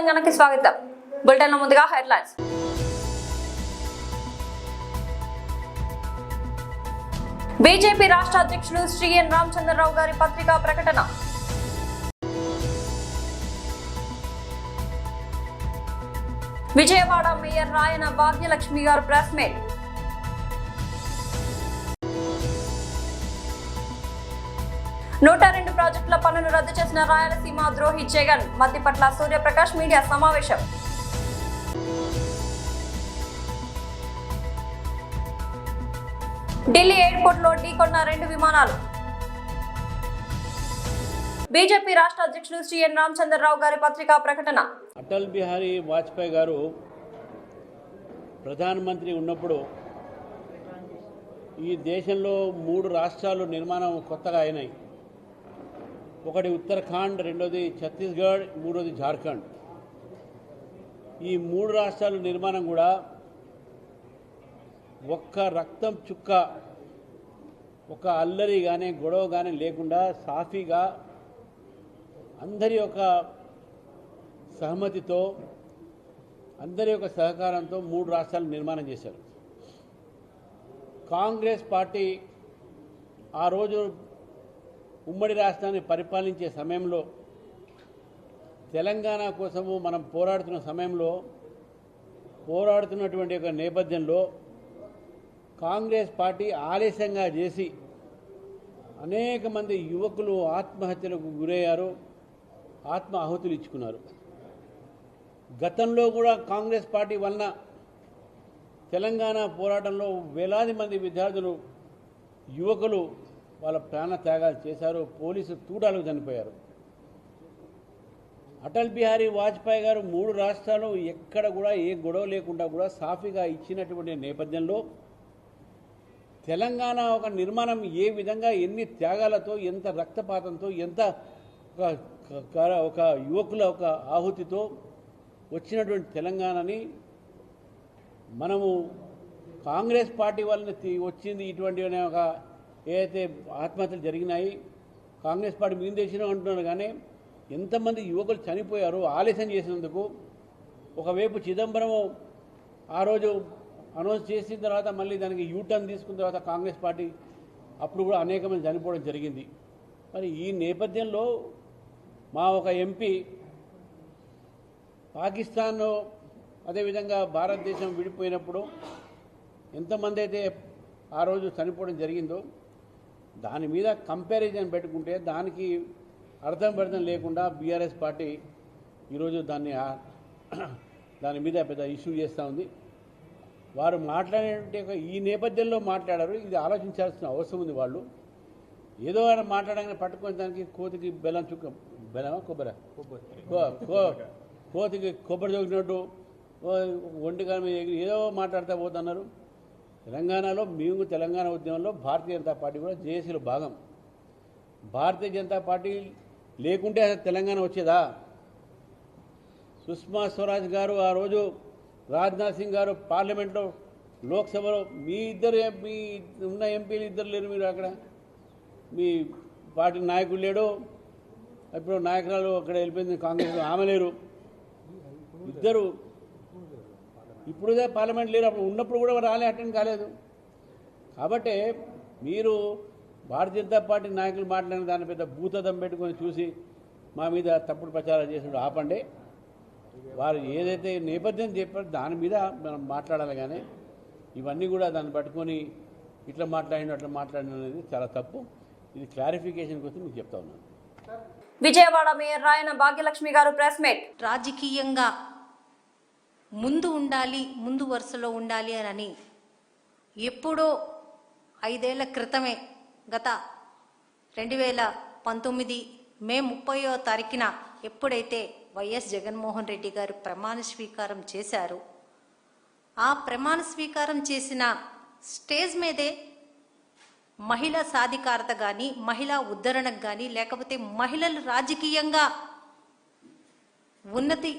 తెలంగాణకి స్వాగతం. బులెటిన్ లో ముందుగా హెడ్లైన్స్. బీజేపీ రాష్ట్ర అధ్యక్షులు శ్రీ ఎన్ రామచంద్రరావు గారి పత్రికా ప్రకటన. విజయవాడ మేయర్ రాయన భాగ్యలక్ష్మి గారు ప్రెస్ మీట్. నూట 2 ప్రాజెక్టుల పనులు రద్దు చేసిన రాయలసీమ ద్రోహి జగన్. మద్దిపట్ల సూర్యప్రకాష్ మీడియా సమావేశం. ఢిల్లీ ఎయిర్పోర్ట్ లో ఢీకొన్న 2 విమానాలు. బీజేపీ రాష్ట్ర అధ్యక్షులు శ్రీ ఎన్ రామచంద్రరావు గారి పత్రికా ప్రకటన. అటల్ బిహారీ వాజ్పేయి గారు ప్రధానమంత్రి ఉన్నప్పుడు ఈ దేశంలో 3 రాష్ట్రాలు నిర్మాణం కొత్తగా అయినాయి. ఒకటి ఉత్తరాఖండ్, రెండోది ఛత్తీస్గఢ్, మూడోది జార్ఖండ్. ఈ 3 రాష్ట్రాల నిర్మాణం కూడా ఒక్క రక్తం చుక్క, ఒక అల్లరి కానీ గొడవ కానీ లేకుండా సాఫీగా అందరి యొక్క సహమతితో, అందరి యొక్క సహకారంతో 3 రాష్ట్రాలు నిర్మాణం చేశారు. కాంగ్రెస్ పార్టీ ఆ రోజు ఉమ్మడి రాష్ట్రాన్ని పరిపాలించే సమయంలో, తెలంగాణ కోసము మనం పోరాడుతున్న సమయంలో, పోరాడుతున్నటువంటి ఒక నేపథ్యంలో కాంగ్రెస్ పార్టీ ఆలస్యంగా చేసి అనేక మంది యువకులు ఆత్మహత్యలకు గురయ్యారు, ఆత్మ ఆహుతులు ఇచ్చుకున్నారు. గతంలో కూడా కాంగ్రెస్ పార్టీ వలన తెలంగాణ పోరాటంలో వేలాది మంది విద్యార్థులు, యువకులు వాళ్ళ ప్రాణ త్యాగాలు చేశారు, పోలీసు తూటాలకు చనిపోయారు. అటల్ బిహారీ వాజ్పేయి గారు 3 రాష్ట్రాలు ఎక్కడ కూడా ఏ గొడవ లేకుండా కూడా సాఫీగా ఇచ్చినటువంటి నేపథ్యంలో తెలంగాణ ఒక నిర్మాణం ఏ విధంగా, ఎన్ని త్యాగాలతో, ఎంత రక్తపాతంతో, ఎంత ఒక యువకుల ఒక ఆహుతితో వచ్చినటువంటి తెలంగాణని మనము కాంగ్రెస్ పార్టీ వలన వచ్చింది ఇటువంటి ఒక ఏదైతే ఆత్మహత్యలు జరిగినాయి, కాంగ్రెస్ పార్టీ మీద దేశం అంటున్నారు. కానీ ఎంతమంది యువకులు చనిపోయారు ఆలస్యం చేసినందుకు. ఒకవైపు చిదంబరం ఆ రోజు అనౌన్స్ చేసిన తర్వాత మళ్ళీ దానికి యూటర్న్ తీసుకున్న తర్వాత కాంగ్రెస్ పార్టీ అప్పుడు కూడా అనేక మంది చనిపోవడం జరిగింది. మరి ఈ నేపథ్యంలో మా ఒక ఎంపీ పాకిస్తాన్, అదేవిధంగా భారతదేశం విడిపోయినప్పుడు ఎంతమంది అయితే ఆ రోజు చనిపోవడం జరిగిందో దాని మీద కంపారిజన్ పెట్టుకుంటే దానికి అర్థం లేకుండా బీఆర్ఎస్ పార్టీ ఈరోజు దాని మీద పెద్ద ఇష్యూ చేస్తూ ఉంది. వారు మాట్లాడే ఈ నేపథ్యంలో మాట్లాడారు. ఇది ఆలోచించాల్సిన అవసరం ఉంది. వాళ్ళు ఏదో ఆయన మాట్లాడగానే పట్టుకొని దానికి కోతికి బెల్లం చుక్క, బెల్లమా కొబ్బరి, కోతికి కొబ్బరి చొక్కినట్టు ఒంటికాల మీద ఏదో మాట్లాడుతూ పోతున్నారు. తెలంగాణలో మేము తెలంగాణ ఉద్యమంలో భారతీయ జనతా పార్టీ కూడా జేఏసీలో భాగం. భారతీయ జనతా పార్టీ లేకుంటే అసలు తెలంగాణ వచ్చేదా? సుష్మా స్వరాజ్ గారు ఆ రోజు, రాజ్నాథ్ సింగ్ గారు పార్లమెంట్లో, లోక్సభలో మీ ఉన్న ఎంపీలు ఇద్దరు లేరు. మీరు అక్కడ మీ పార్టీ నాయకుడు లేడు, ఇప్పుడు నాయకురాలు అక్కడ వెళ్ళిపోయింది కాంగ్రెస్, ఆమె లేరు, ఇద్దరు ఇప్పుడుదే పార్లమెంట్ లేరు. అప్పుడు ఉన్నప్పుడు కూడా అటెండ్ కాలేదు. కాబట్టి మీరు భారతీయ జనతా పార్టీ నాయకులు మాట్లాడిన దాని పెద్ద భూతదం పెట్టుకొని చూసి మా మీద తప్పుడు ప్రచారం చేసినప్పుడు ఆపండి. వారు ఏదైతే నేపథ్యం చెప్పారో దాని మీద మనం మాట్లాడాలి. కానీ ఇవన్నీ కూడా దాన్ని పట్టుకొని ఇట్లా మాట్లాడిన అనేది చాలా తప్పు. ఇది క్లారిఫికేషన్ కోసం మీకు చెప్తా ఉన్నాను. విజయవాడ మేయర్ రాయన భాగ్యలక్ష్మి గారు ప్రెస్ మీట్. రాజకీయంగా ముందు ఉండాలి, ముందు వరుసలో ఉండాలి అని ఎప్పుడో 5 ఏళ్ల క్రితమే, గత 2019 మే 30వ తారీఖున ఎప్పుడైతే వైఎస్ జగన్మోహన్ రెడ్డి గారు ప్రమాణ స్వీకారం చేశారు, ఆ ప్రమాణ స్వీకారం చేసిన స్టేజ్ మీదే మహిళా సాధికారత కానీ, మహిళా ఉద్ధరణకు కానీ, లేకపోతే మహిళలు రాజకీయంగా ఉన్నతి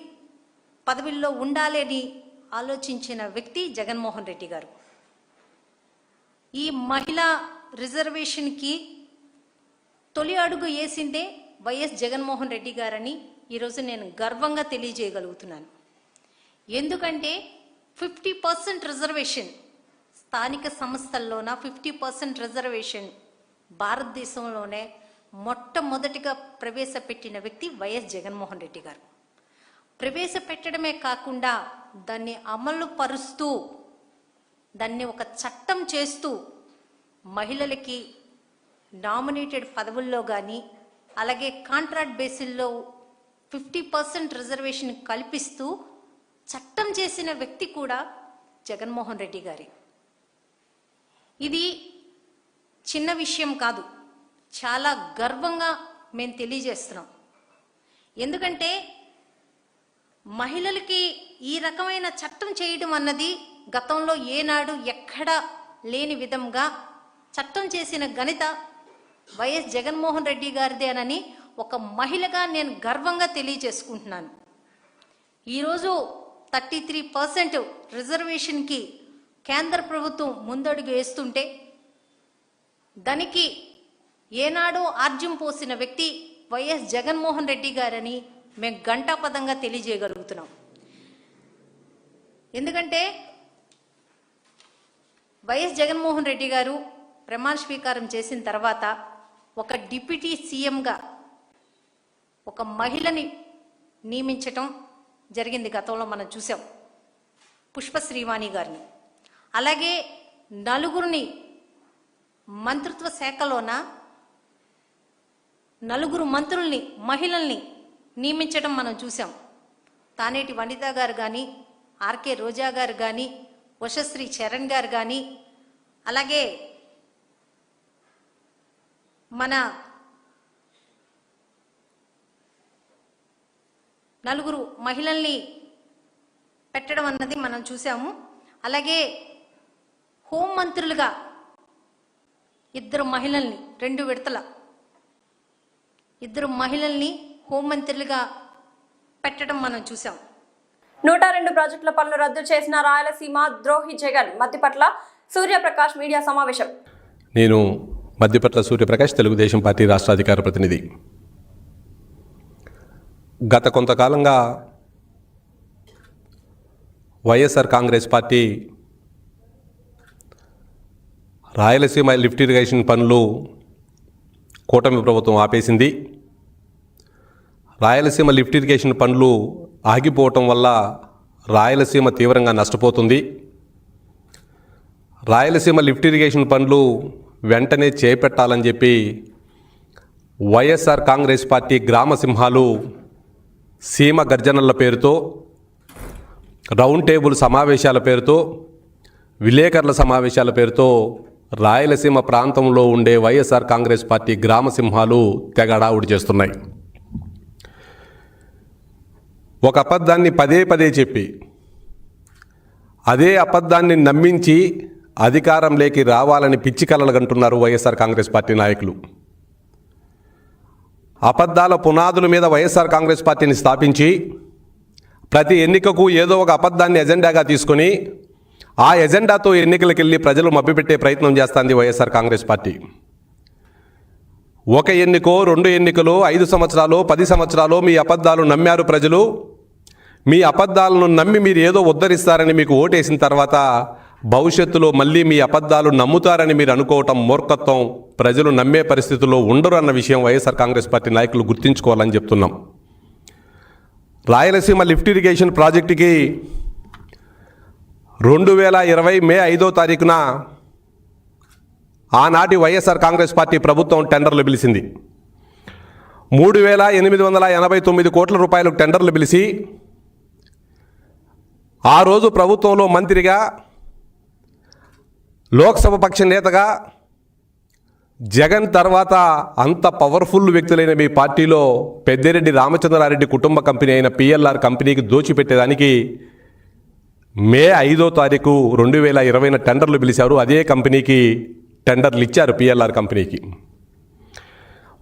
పదవిల్లో ఉండాలి అని ఆలోచించిన వ్యక్తి జగన్మోహన్ రెడ్డి గారు. ఈ మహిళా రిజర్వేషన్కి తొలి అడుగు వేసిందే వైఎస్ జగన్మోహన్ రెడ్డి గారని ఈరోజు నేను గర్వంగా తెలియజేయగలుగుతున్నాను. ఎందుకంటే 50% రిజర్వేషన్, స్థానిక సంస్థల్లోన 50% రిజర్వేషన్ భారతదేశంలోనే మొట్టమొదటిగా ప్రవేశపెట్టిన వ్యక్తి వైఎస్ జగన్మోహన్ రెడ్డి గారు. ప్రవేశపెట్టడమే కాకుండా దాన్ని అమలు పరుస్తూ, దాన్ని ఒక చట్టం చేస్తూ, మహిళలకి నామినేటెడ్ పదవుల్లో కానీ అలాగే కాంట్రాక్ట్ బేసిల్లో 50% రిజర్వేషన్ కల్పిస్తూ చట్టం చేసిన వ్యక్తి కూడా జగన్మోహన్ రెడ్డి గారే. ఇది చిన్న విషయం కాదు, చాలా గర్వంగా మేము తెలియజేస్తున్నాం. ఎందుకంటే మహిళలకి ఈ రకమైన చట్టం చేయడం అన్నది గతంలో ఏనాడు ఎక్కడా లేని విధంగా చట్టం చేసిన ఘనత వైఎస్ జగన్మోహన్ రెడ్డి గారిదేనని ఒక మహిళగా నేను గర్వంగా తెలియజేసుకుంటున్నాను. ఈరోజు 33% రిజర్వేషన్కి కేంద్ర ప్రభుత్వం ముందడుగు వేస్తుంటే దానికి ఏనాడో ఆర్జ్యం పోసిన వ్యక్తి వైఎస్ జగన్మోహన్ రెడ్డి గారని మేము ఘంటాపదంగా తెలియజేయగలుగుతున్నాం. ఎందుకంటే వైఎస్ జగన్మోహన్ రెడ్డి గారు ప్రమాణ స్వీకారం చేసిన తర్వాత ఒక డిప్యూటీ సీఎంగా ఒక మహిళని నియమించటం జరిగింది. గతంలో మనం చూసాం పుష్ప శ్రీవాణి గారిని. అలాగే నలుగురిని మంత్రిత్వ శాఖలోన నలుగురు మంత్రుల్ని, మహిళల్ని నియమించడం మనం చూసాం. తానేటి వనిత గారు కానీ, ఆర్కే రోజా గారు కానీ, వశశ్రీ చరణ్ గారు కానీ, అలాగే మన నలుగురు మహిళల్ని పెట్టడం అన్నది మనం చూసాము. అలాగే హోంమంత్రులుగా 2 మహిళల్ని, 2 విడతల 2 మహిళల్ని హోంమంత్రులుగా పెట్టడం మనం చూసాం. 102 ప్రాజెక్టుల పనులు రద్దు చేసిన రాయలసీమ ద్రోహి జగన్ మద్దిపట్ల సూర్యప్రకాష్ మీడియా సమావేశం. నేను మద్దిపట్ల సూర్యప్రకాష్, తెలుగుదేశం పార్టీ రాష్ట్ర అధికార ప్రతినిధి. గత కొంతకాలంగా YSR Congress party Rayalaseema lift irrigation పనులు కూటమి ప్రభుత్వం ఆపేసింది. రాయలసీమ లిఫ్ట్ ఇరిగేషన్ పనులు ఆగిపోవటం వల్ల రాయలసీమ తీవ్రంగా నష్టపోతుంది. రాయలసీమ లిఫ్ట్ ఇరిగేషన్ పనులు వెంటనే చేపట్టాలని చెప్పి వైఎస్ఆర్ కాంగ్రెస్ పార్టీ గ్రామ సింహాలు సీమ గర్జనల పేరుతో, రౌండ్ టేబుల్ సమావేశాల పేరుతో, విలేకరుల సమావేశాల పేరుతో రాయలసీమ ప్రాంతంలో ఉండే వైఎస్ఆర్ కాంగ్రెస్ పార్టీ గ్రామ సింహాలు తెగ హడావుడి చేస్తున్నాయి. ఒక అబద్ధాన్ని పదే పదే చెప్పి అదే అబద్ధాన్ని నమ్మించి అధికారంలోకి రావాలని పిచ్చి కలలుగంటున్నారు వైఎస్ఆర్ కాంగ్రెస్ పార్టీ నాయకులు. అబద్ధాల పునాదుల మీద వైఎస్ఆర్ కాంగ్రెస్ పార్టీని స్థాపించి ప్రతి ఎన్నికకు ఏదో ఒక అబద్ధాన్ని ఎజెండాగా తీసుకొని ఆ ఎజెండాతో ఎన్నికలకు వెళ్ళి ప్రజలు మభ్యపెట్టే ప్రయత్నం చేస్తుంది వైఎస్ఆర్ కాంగ్రెస్ పార్టీ. ఒక ఎన్నికో 2 ఎన్నికలు 5 సంవత్సరాలు 10 సంవత్సరాలు మీ అబద్ధాలు నమ్మారు ప్రజలు. మీ అబద్ధాలను నమ్మి మీరు ఏదో ఉద్ధరిస్తారని మీకు ఓటేసిన తర్వాత భవిష్యత్తులో మళ్ళీ మీ అబద్ధాలు నమ్ముతారని మీరు అనుకోవటం మూర్ఖత్వం. ప్రజలు నమ్మే పరిస్థితుల్లో ఉండరు అన్న విషయం వైఎస్ఆర్ కాంగ్రెస్ పార్టీ నాయకులు గుర్తుంచుకోవాలని చెప్తున్నాం. రాయలసీమ లిఫ్ట్ ఇరిగేషన్ ప్రాజెక్టుకి 2020 మే 5వ తారీఖున ఆనాటి వైఎస్ఆర్ కాంగ్రెస్ పార్టీ ప్రభుత్వం టెండర్లు పిలిచింది. 3,889 కోట్ల రూపాయలకు టెండర్లు పిలిచి ఆ రోజు ప్రభుత్వంలో మంత్రిగా, లోక్సభ పక్ష నేతగా జగన్ తర్వాత అంత పవర్ఫుల్ వ్యక్తులైన మీ పార్టీలో పెద్దిరెడ్డి రామచంద్రారెడ్డి కుటుంబ కంపెనీ అయిన పిఎల్ఆర్ కంపెనీకి దోచిపెట్టేదానికి మే 5వ తారీఖు 2020 టెండర్లు పిలిచారు. అదే కంపెనీకి టెండర్లు ఇచ్చారు. పిఎల్ఆర్ కంపెనీకి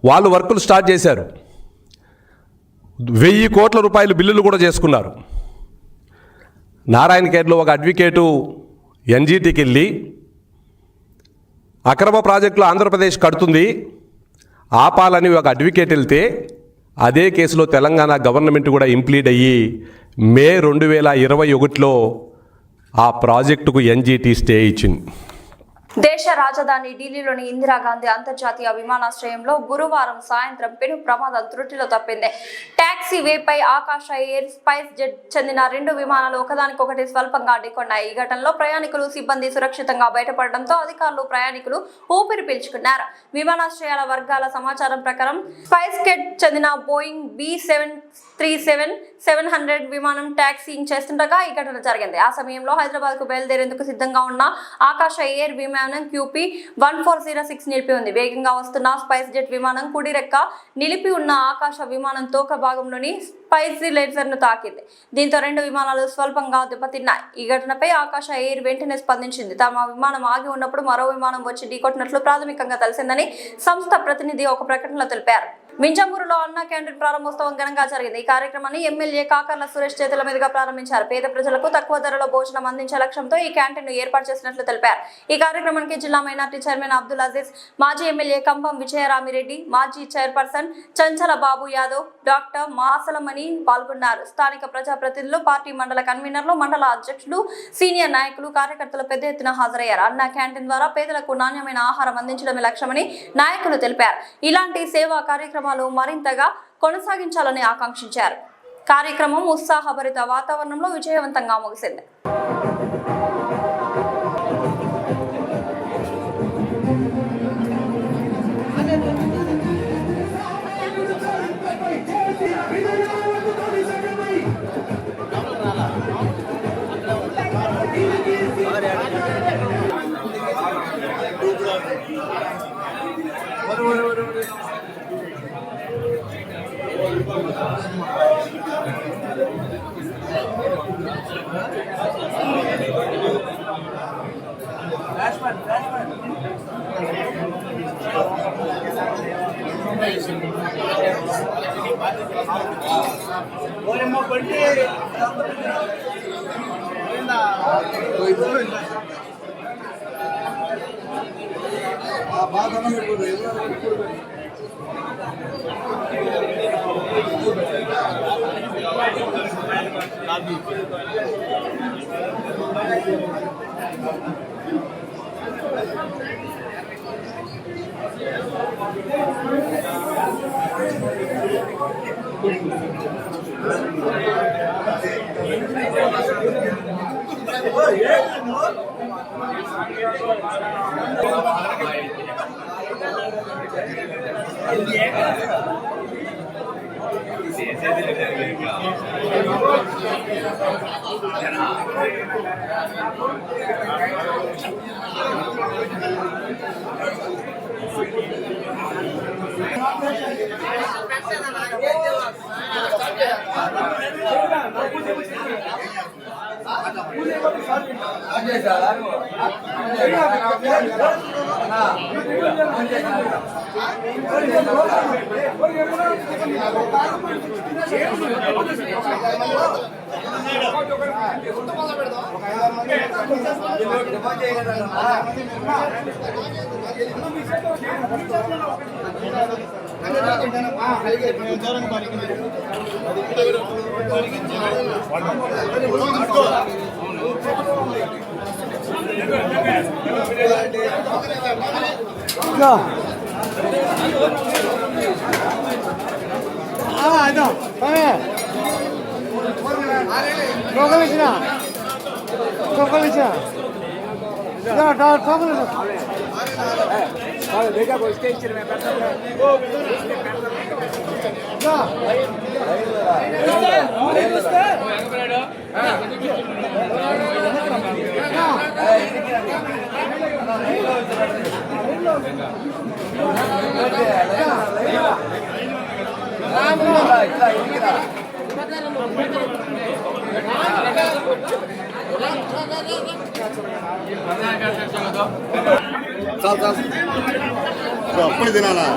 వాళ్ళు వర్కులు స్టార్ట్ చేశారు. 1000 కోట్ల రూపాయలు బిల్లులు కూడా చేసుకున్నారు. నారాయణఖేడ్లో ఒక అడ్వకేటు ఎన్జీటీకి వెళ్ళి అక్రమ ప్రాజెక్టులు ఆంధ్రప్రదేశ్ కడుతుంది ఆపాలని ఒక అడ్వకేట్ వెళ్తే అదే కేసులో తెలంగాణ గవర్నమెంట్ కూడా ఇంప్లీడ్ అయ్యి మే 2021లో ఆ ప్రాజెక్టుకు ఎన్జీటీ స్టే ఇచ్చింది. దేశ రాజధాని ఢిల్లీలోని ఇందిరాగాంధీ అంతర్జాతీయ విమానాశ్రయంలో గురువారం సాయంత్రం పెను ప్రమాదం త్రుటిలో తప్పింది. టాక్సీ వేపై ఆకాశ ఎయిర్ స్పైస్ జెట్ చెందిన 2 విమానాలు ఒకదానికొకటి స్వల్పంగా ఢీకొన్నాయి. ఈ ఘటనలో ప్రయాణికులు, సిబ్బంది సురక్షితంగా బయటపడడంతో అధికారులు, ప్రయాణికులు ఊపిరి పీల్చుకున్నారు. విమానాశ్రయాల వర్గాల సమాచారం ప్రకారం స్పైస్ జెట్ చెందిన బోయింగ్ B737-700 విమానం టాక్సీయింగ్ చేస్తుండగా ఈ ఘటన జరిగింది. ఆ సమయంలో హైదరాబాద్ కు బయలుదేరేందుకు సిద్ధంగా ఉన్న ఆకాశ ఎయిర్ విమానం QP1406 నిలిపి ఉంది. వేగంగా వస్తున్న స్పైస్ జెట్ విమానం కుడి రెక్క నిలిపి ఉన్న ఆకాశ విమానం తోక భాగంలోని స్పైసీ లేజర్ ను తాకింది. దీంతో 2 విమానాలు స్వల్పంగా దెబ్బతిన్నాయి. ఈ ఘటనపై ఆకాశ ఎయిర్ వెంటనే స్పందించింది. తమ విమానం ఆగి ఉన్నప్పుడు మరో విమానం వచ్చి ఢీకొట్టినట్లు ప్రాథమికంగా తెలిసిందని సంస్థ ప్రతినిధి ఒక ప్రకటనలో తెలిపారు. మింజమూరులో అన్నా క్యాంటీన్ ప్రారంభోత్సవం ఘనంగా జరిగింది. ఈ కార్యక్రమాన్ని ఎమ్మెల్యే కాకర్ల సురేష్ చేతుల మీదుగా ప్రారంభించారు. పేద ప్రజలకు తక్కువ ధరలో భోజనం అందించే లక్ష్యంతో ఈ క్యాంటీన్ ఏర్పాటు చేసినట్లు తెలిపారు. ఈ కార్యక్రమానికి జిల్లా మైనార్టీ చైర్మన్ అబ్దుల్ అజీజ్, మాజీ ఎమ్మెల్యే కంపం విజయరామిరెడ్డి, మాజీ చైర్పర్సన్ చంచల బాబు యాదవ్, డాక్టర్ మాసలమణి పాల్గొన్నారు. స్థానిక ప్రజాప్రతినిధులు, పార్టీ మండల కన్వీనర్లు, మండల అధ్యక్షులు, సీనియర్ నాయకులు, కార్యకర్తలు పెద్ద ఎత్తున హాజరయ్యారు. అన్నా క్యాంటీన్ ద్వారా పేదలకు నాణ్యమైన ఆహారం అందించడమే లక్ష్యమని నాయకులు తెలిపారు. ఇలాంటి సేవా కార్యక్రమాలు మరింతగా కొనసాగించాలని ఆకాంక్షించారు. కార్యక్రమం ఉత్సాహభరిత వాతావరణంలో విజయవంతంగా ముగిసింది. అప్పుడు తినాలా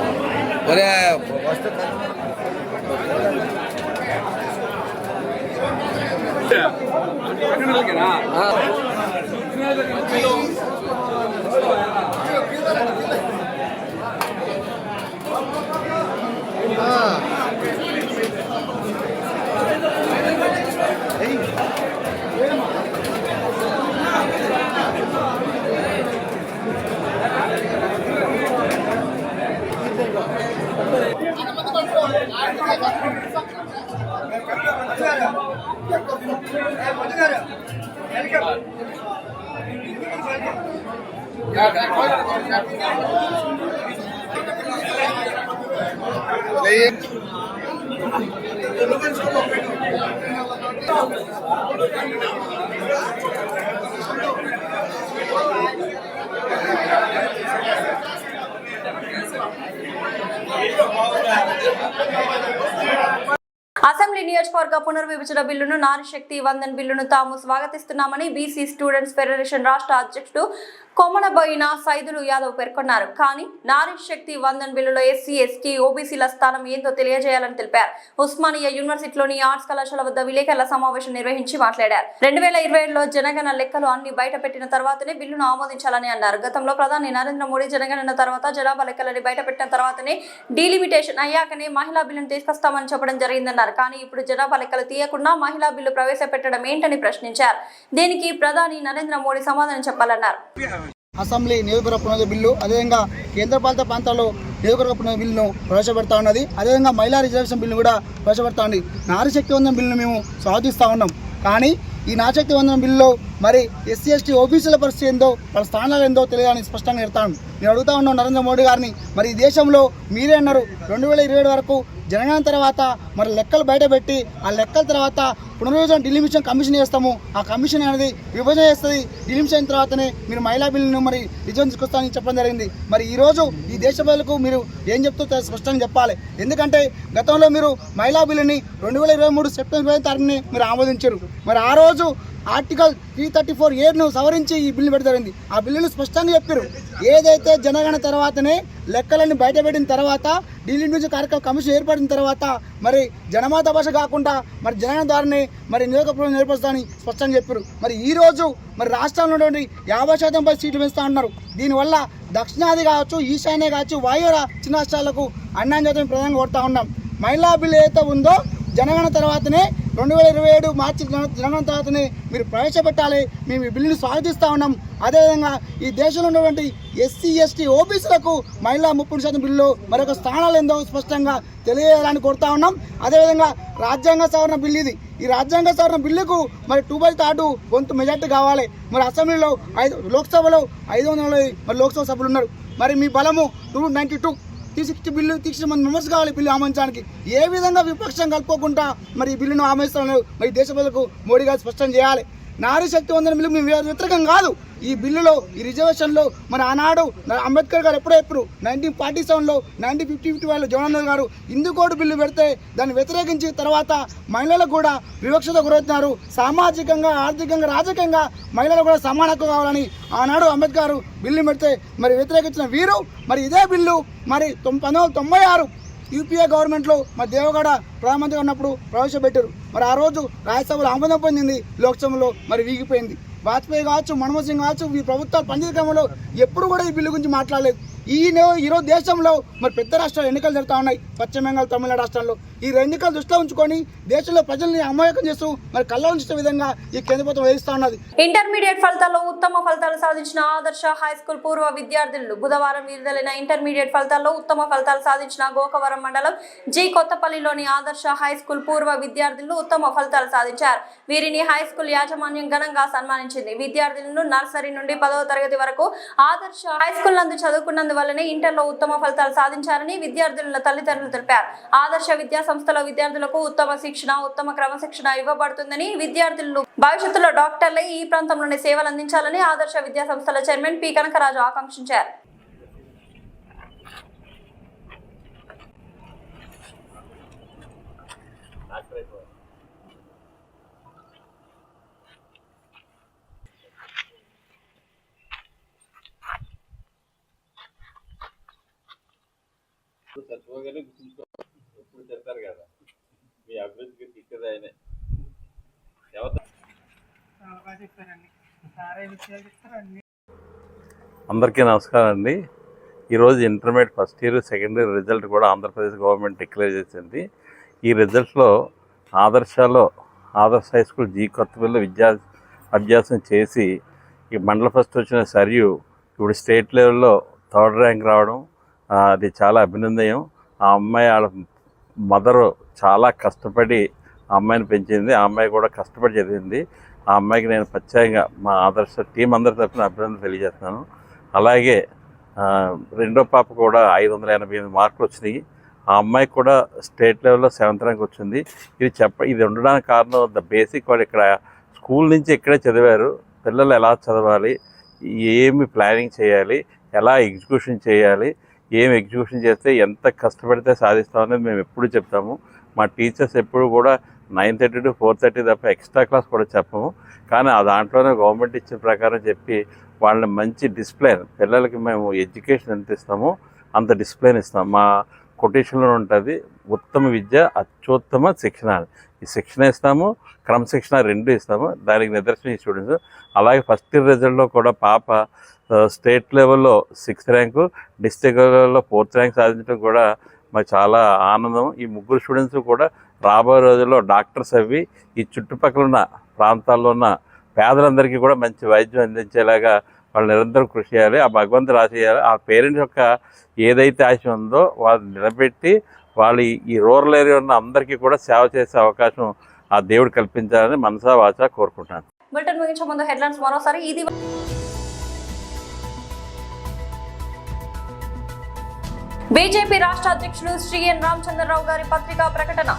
అసెంబ్లీ నియోజకవర్గ పునర్విభజన బిల్లును నారీ శక్తి వందన్ బిల్లును తాము స్వాగతిస్తున్నామని బీసీ స్టూడెంట్స్ ఫెడరేషన్ రాష్ట్ర అధ్యక్షుడు కొమనబోయిన సైదులు యాదవ్ పేర్కొన్నారు. కానీ నారీ శక్తి వందన్ బిల్లులో ఎస్సీ ఎస్టీ ఓబీసీల స్థానం ఏందో తెలియజేయాలని తెలిపారు. ఉస్మానియా యూనివర్సిటీలోని ఆర్ట్స్ కళాశాల వద్ద విలేకరుల సమావేశం నిర్వహించి మాట్లాడారు. 2027లో జనగణన లెక్కలు అన్ని బయట పెట్టిన తర్వాతనే బిల్లును ఆమోదించాలని అన్నారు. గతంలో ప్రధాని నరేంద్ర మోడీ జనగణన తర్వాత జనాభా లెక్కలని బయట పెట్టిన తర్వాతనే డీలిమిటేషన్ అయ్యాకనే మహిళా బిల్లును తీసుకొస్తామని చెప్పడం జరిగిందన్నారు. కానీ ఇప్పుడు జనాభా లెక్కలు తీయకుండా మహిళా బిల్లు ప్రవేశపెట్టడం ఏంటని ప్రశ్నించారు. దీనికి ప్రధాని నరేంద్ర మోడీ సమాధానం చెప్పాలన్నారు. అసెంబ్లీ నియోజకవర్గ పునరుద్ధరణ బిల్లు, అదేవిధంగా కేంద్రపాలిత ప్రాంతాల్లో నియోజకవర్గ పునరుద్ధరణ బిల్లును ప్రవేశపెడతా ఉన్నది. అదేవిధంగా మహిళా రిజర్వేషన్ బిల్లు కూడా ప్రవేశపెడతా ఉంది. నారీ శక్తి వందనం బిల్లును మేము స్వాగతిస్తూ ఉన్నాం. కానీ ఈ నారీ శక్తి వందనం బిల్లులో మరి ఎస్సీ ఎస్టీ ఓబీసీల పరిస్థితి ఏందో, వాళ్ళ స్థానాలు ఏందో తెలియాలని స్పష్టంగా చెప్తాను. నేను అడుగుతా ఉన్నాను నరేంద్ర మోడీ గారిని, మరి ఈ దేశంలో మీరే అన్నారు 2027 వరకు జనగణన తర్వాత మరి లెక్కలు బయటపెట్టి ఆ లెక్కల తర్వాత పునర్విభజన డిలిమిషన్ కమిషన్ చేస్తాము. ఆ కమిషన్ అనేది విభజన చేస్తుంది. డిలిమిషన్ అయిన తర్వాతనే మీరు మహిళా బిల్లును మరి రిజర్వ్ తీసుకొస్తామని చెప్పడం జరిగింది. మరి ఈరోజు ఈ దేశ ప్రజలకు మీరు ఏం చెప్తూ స్పష్టంగా చెప్పాలి. ఎందుకంటే గతంలో మీరు మహిళా బిల్లుని 2023 సెప్టెంబర్ 20 తారీఖుని మీరు ఆమోదించారు. మరి ఆ రోజు ఆర్టికల్ 334(a)ను సవరించి ఈ బిల్లు పెడతారింది. ఆ బిల్లును స్పష్టంగా చెప్పారు. ఏదైతే జనగణన తర్వాతనే లెక్కలన్నీ బయటపెట్టిన తర్వాత డీలిమిటేషన్ కార్యక్రమం కమిషన్ ఏర్పడిన తర్వాత మరి జనమాత భాష కాకుండా మరి జనగణన ద్వారానే మరి నియోజకవర్గం ఏర్పరుస్తామని స్పష్టంగా చెప్పారు. మరి ఈరోజు మరి రాష్ట్రంలో ఉన్నటువంటి 50% సీట్లు పెంచుతా ఉన్నారు. దీనివల్ల దక్షిణాది కావచ్చు, ఈశాన్య కావచ్చు, వాయువ్య చిన్న రాష్ట్రాలకు అన్యాయం చేత ప్రధానంగా కోరుతా ఉన్నాం. మహిళా బిల్లు ఏదైతే ఉందో జనగణన తర్వాతనే 2027 మార్చి జనగణన తర్వాతనే మీరు ప్రవేశపెట్టాలి. మేము ఈ బిల్లుని స్వాగతిస్తూ ఉన్నాం. అదేవిధంగా ఈ దేశంలో ఉన్నటువంటి ఎస్సీ ఎస్టీ ఓబీసీలకు మహిళా 30% బిల్లులో మరొక స్థానాలు ఏందో స్పష్టంగా తెలియజేయాలని కోరుతా ఉన్నాం. అదేవిధంగా రాజ్యాంగ సవరణ బిల్లు ఇది. ఈ రాజ్యాంగ సవరణ బిల్లుకు మరి 2/3 వంతు మెజార్టీ కావాలి. మరి అసెంబ్లీలో లోక్సభలో 500 మరి లోక్సభ సభ్యులు ఉన్నారు. మరి మీ బలము 292 360 బిల్లు 360 మంది మెంబర్స్ కావాలి బిల్లు ఆమోదించడానికి. ఏ విధంగా విపక్షం కలుపుకోకుండా మరి ఈ బిల్లును ఆమోదిస్తామని మరి దేశ ప్రజలకు మోడీ గారు స్పష్టం చేయాలి. నారీ శక్తి వందన బిల్లు మేము వ్యతిరేకం కాదు. ఈ బిల్లులో ఈ రిజర్వేషన్లో మన ఆనాడు అంబేద్కర్ గారు ఎప్పుడో 1947లో 1950 జవహర్లాల్ నెహ్రూ గారు హిందూ కోడ్ బిల్లు పెడితే దాన్ని వ్యతిరేకించిన తర్వాత మహిళలకు కూడా వివక్షత గురవుతున్నారు. సామాజికంగా, ఆర్థికంగా, రాజకీయంగా మహిళలు కూడా సమాన హక్కు కావాలని ఆనాడు అంబేద్కర్ బిల్లు పెడితే మరి వ్యతిరేకించిన వీరు మరి ఇదే బిల్లు మరి 1996 యూపీఏ గవర్నమెంట్లో మరి దేవగౌడ ప్రధానమంత్రి ఉన్నప్పుడు ప్రవేశపెట్టారు. మరి ఆ రోజు రాజ్యసభలో ఆమోదం పొందింది, లోక్సభలో మరి వీగిపోయింది. వాజ్పేయి కావచ్చు, మన్మోహన్ సింగ్ కావచ్చు, ఈ ప్రభుత్వాలు పనిచేసే క్రమంలో ఎప్పుడు కూడా ఈ బిల్లు గురించి మాట్లాడలేదు. ఈరోజు దేశంలో మరి పెద్ద రాష్ట్రాలు ఎన్నికలు జరుగుతూ ఉన్నాయి. పశ్చిమ బెంగాల్, తమిళనాడు రాష్ట్రాల్లో ఈ ఎన్నికలు దృష్టిలో ఉంచుకొని దేశంలో ప్రజల్ని అమాయకం చేస్తూ మరి కళ్ళ విధంగా ఈ కేంద్ర ప్రభుత్వం వేయిస్తూ ఉన్నది. ఇంటర్మీడియట్ ఫలితాల్లో ఉత్తమ ఫలితాలు సాధించిన ఆదర్శ హైస్కూల్ పూర్వ విద్యార్థులు బుధవారం విడుదలైన ఇంటర్మీడియట్ ఫలితాల్లో ఉత్తమ ఫలితాలు సాధించిన గోకవరం మండలం జి కొత్తపల్లిలోని ఆదర్శ హైస్కూల్ పూర్వ విద్యార్థులు ఉత్తమ ఫలితాలు సాధించారు. వీరిని హైస్కూల్ యాజమాన్యం ఘనంగా సన్మానించింది. విద్యార్థులను నర్సరీ నుండి 10వ తరగతి వరకు ఆదర్శ హైస్కూల్ నందు చదువుకున్నందువల్లనే ఇంటర్లో ఉత్తమ ఫలితాలు సాధించారని విద్యార్థుల తల్లిదండ్రులు తెలిపారు. ఆదర్శ విద్యా సంస్థల విద్యార్థులకు ఉత్తమ శిక్షణ, ఉత్తమ క్రమశిక్షణ ఇవ్వబడుతుందని, విద్యార్థులు భవిష్యత్తులో డాక్టర్లై ఈ ప్రాంతంలోనే సేవలు అందించాలని ఆదర్శ విద్యా సంస్థల చైర్మన్ పి కనకరాజు ఆకాంక్షించారు. చచ్చిపోగానే గుర్తుంచుకో, ఎప్పుడు చెప్తారు కదా మీ అభివృద్ధికి తిట్టేది ఆయనే. అందరికీ నమస్కారం అండి. ఈరోజు intermediate first year, second year result కూడా ఆంధ్రప్రదేశ్ గవర్నమెంట్ డిక్లేర్ చేసింది. ఈ రిజల్ట్స్లో ఆదర్శ హై స్కూల్ జీ కొత్తపల్లి అభ్యాసం చేసి ఈ మండల ఫస్ట్ వచ్చిన సరియు ఇప్పుడు స్టేట్ లెవెల్లో 3rd ర్యాంక్ రావడం అది చాలా అభినందనీయం. ఆ అమ్మాయి వాళ్ళ మదరు చాలా కష్టపడి ఆ అమ్మాయిని పెంచింది. ఆ అమ్మాయి కూడా కష్టపడి చదివింది. ఆ అమ్మాయికి నేను ప్రత్యేకంగా మా ఆదర్శ టీం అందరి తరఫున అభినందనలు తెలియజేస్తున్నాను. అలాగే రెండో పాప కూడా 588 మార్కులు వచ్చినాయి. ఆ అమ్మాయికి కూడా స్టేట్ లెవెల్లో 7th ర్యాంక్ వచ్చింది. ఇది ఉండడానికి కారణం ద బేసిక్ వాళ్ళు ఇక్కడ స్కూల్ నుంచి ఇక్కడే చదివారు. పిల్లలు ఎలా చదవాలి, ఏమి ప్లానింగ్ చేయాలి, ఎలా ఎగ్జిక్యూషన్ చేయాలి, ఏం ఎగ్జిక్యూషన్ చేస్తే ఎంత కష్టపడితే సాధిస్తామనేది మేము ఎప్పుడు చెప్తాము. మా టీచర్స్ ఎప్పుడు కూడా 9:30 to 4:30 తప్ప ఎక్స్ట్రా క్లాస్ కూడా చెప్పము. కానీ ఆ దాంట్లోనే గవర్నమెంట్ ఇచ్చిన ప్రకారం చెప్పి వాళ్ళని మంచి డిసిప్లైన్, పిల్లలకి మేము ఎడ్యుకేషన్ ఎంత ఇస్తామో అంత డిసిప్లైన్ ఇస్తాం. మా కొటేషన్లో ఉంటుంది, ఉత్తమ విద్య అత్యుత్తమ శిక్షణ. ఈ శిక్షణ ఇస్తాము, క్రమశిక్షణ 2 ఇస్తాము. దానికి నిదర్శనం ఈ స్టూడెంట్స్. అలాగే ఫస్ట్ ఇయర్ రిజల్ట్లో కూడా పాప స్టేట్ లెవెల్లో 6th ర్యాంకు, డిస్ట్రిక్ట్ లెవెల్లో 4th ర్యాంక్ సాధించడం కూడా మాకు చాలా ఆనందం. ఈ ముగ్గురు స్టూడెంట్స్ కూడా రాబోయే రోజుల్లో డాక్టర్స్ అవి ఈ చుట్టుపక్కల ఉన్న ప్రాంతాల్లో ఉన్న పేదలందరికీ కూడా మంచి వైద్యం అందించేలాగా వాళ్ళు నిరంతరం కృషి చేయాలి. ఆ భగవంతుడు రాసేయాలి. ఆ పేరెంట్స్ యొక్క ఏదైతే ఆశ ఉందో వాళ్ళని నిలబెట్టి వాళ్ళు ఈ రూరల్ ఏరియా ఉన్న అందరికీ కూడా సేవ చేసే అవకాశం ఆ దేవుడు కల్పించాలని మనసా వాచా కోరుకుంటాను. బులెటిన్ ముగించే ముందు హెడ్లైన్స్ మరోసారి. ఇది బీజేపీ రాష్ట్ర అధ్యక్షులు శ్రీ ఎన్ రామచంద్రరావు గారి పత్రికా ప్రకటన.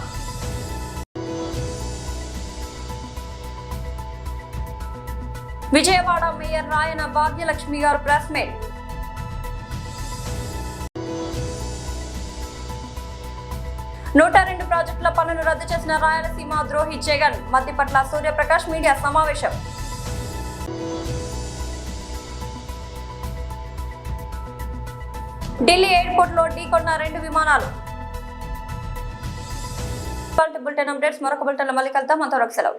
విజయవాడ మేయర్ రాయన భాగ్యలక్ష్మి గారు ప్రెస్ మీట్. నూట 2 ప్రాజెక్టుల పనులు రద్దు చేసిన రాయలసీమ ద్రోహి జగన్. మద్దిపట్ల సూర్యప్రకాష్ మీడియా సమావేశం. ఢిల్లీ ఎయిర్పోర్ట్ లో ఢీకొన్న 2 విమానాలు. బులెటిన్ అప్డేట్స్ మరొక బులెటిన్ లో మళ్ళీ కలుద్దాం. అంతవరకు సెలవు.